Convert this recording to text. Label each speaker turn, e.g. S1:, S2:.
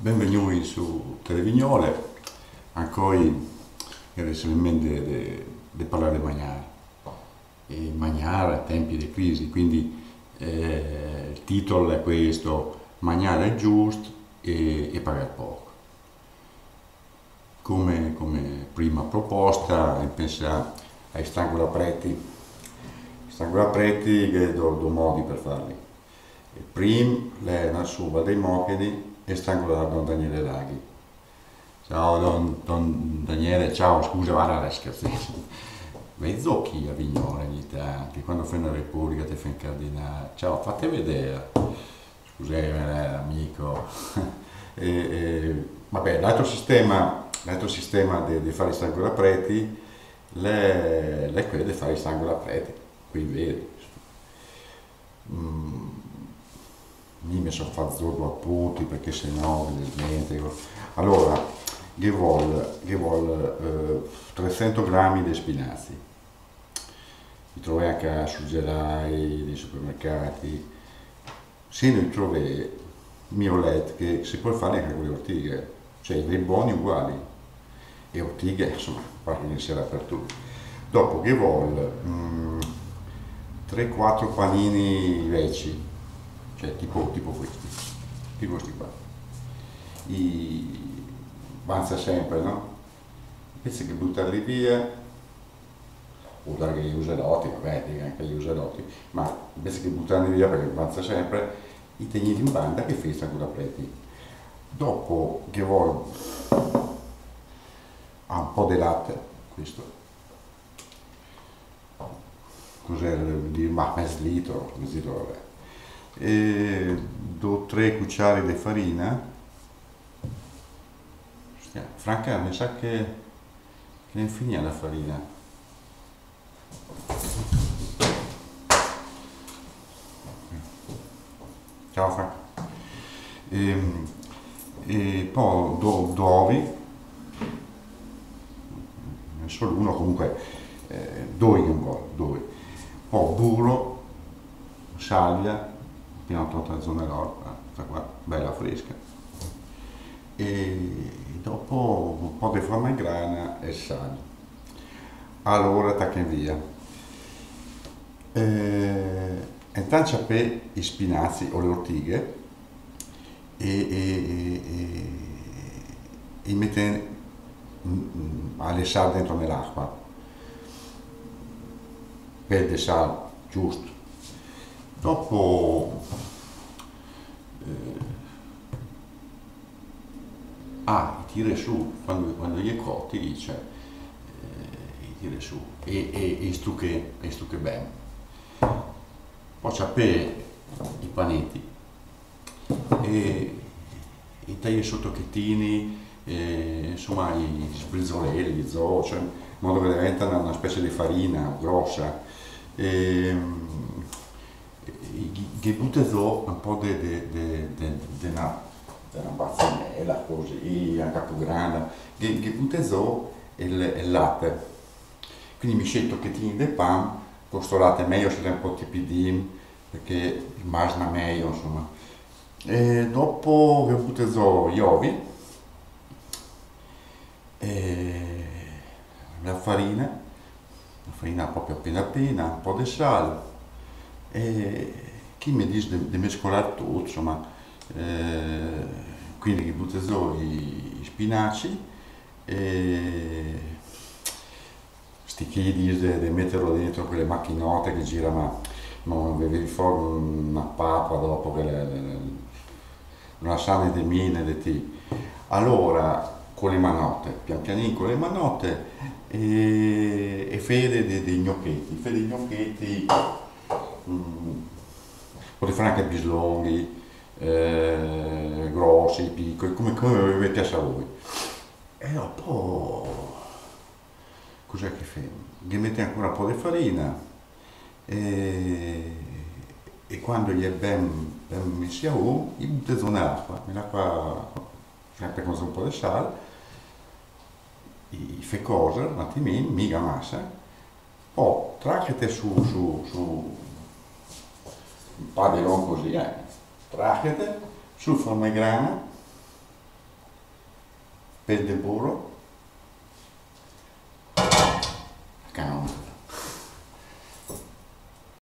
S1: Benvenuti su Televignole, ancora recentemente di parlare di mangiare. E mangiare a tempi di crisi, quindi il titolo è questo: mangiare è giusto e pagare poco. Come prima proposta, pensiamo ai strangolapretti che do modi per farli. Il primo è una suba dei mochidi e strangolare Don Daniele Laghi. Ciao Don Daniele, ciao, scusa, vada a scherzare. Mezzo chi a Vignone ogni tanto, quando fai una repubblica ti fai incardinare. Ciao, fate vedere. Scusami, amico. Vabbè, l'altro sistema di fare i strangolapreti è quello di fare i strangolapreti, qui veri. Io mi sono fatto zurdo appunti perché se no mi dimentico. Allora, che vuole 300 grammi di spinazi. Li trovi anche a surgelai dei supermercati. Se ne trovi miolet che si può fare anche con le ortighe, cioè dei buoni uguali. E ortighe, insomma, parlo in sera per tutti. Dopo che vuole 3-4 panini vecchi, cioè tipo questi qua. Avanza sempre, no? Invece che buttarli via, o dare gli userotti, vabbè, dica anche gli userotti, ma invece che buttarli via perché avanza sempre, i tegniti in banda che festa con la preti. Dopo che vuole un po' di latte, questo, cos'è, ma mezzo litro, vabbè. E 2-3 cucciari di farina. Franca, mi sa che è finita la farina. Ciao Franca. E poi d'ovi, solo uno comunque, due un po', due. Poi burro, salvia, appena tolta la zona nord, questa qua, bella fresca. E dopo un po' di forma in grana e sale. Allora tacca via. Intanto per i spinazi o le ortighe e mette alle sal dentro nell'acqua per del sal giusto. Dopo tira su quando gli è cotti, dice, tira su e stucche bene. Poi c'è per i panetti e tagli sottocchettini, insomma i sbrizzolelli, gli zoo, cioè, in modo che diventano una specie di farina grossa. Che butta un po' di una bazzanella così, anche più grande, che butta il latte. Quindi mi scelto che tieni del pan, questo latte è meglio se è un po' tipidino, perché immagina meglio, insomma. E dopo che butto gli uovi, e la farina proprio appena, un po' di sale, e chi mi dice di mescolare tutto, insomma, quindi che butto i spinaci, e sti chi dice di metterlo dentro quelle macchinote che girano, ma vedevi fuori una pappa dopo che non la sanno di mine di ti. Allora, con le manotte, pian pianino con le manotte e fede dei gnocchetti, potete fare anche bislonghi, grossi, piccoli, come vi piace a voi. E dopo, cos'è che fai? Gli metti ancora un po' di farina e quando gli è ben messi a uovo, gli butti nell'acqua, sempre con un po' di sale, fai cosa un attimino, mica massa, poi tracchete su un padellone così, tracchete sul formagrana per del burro,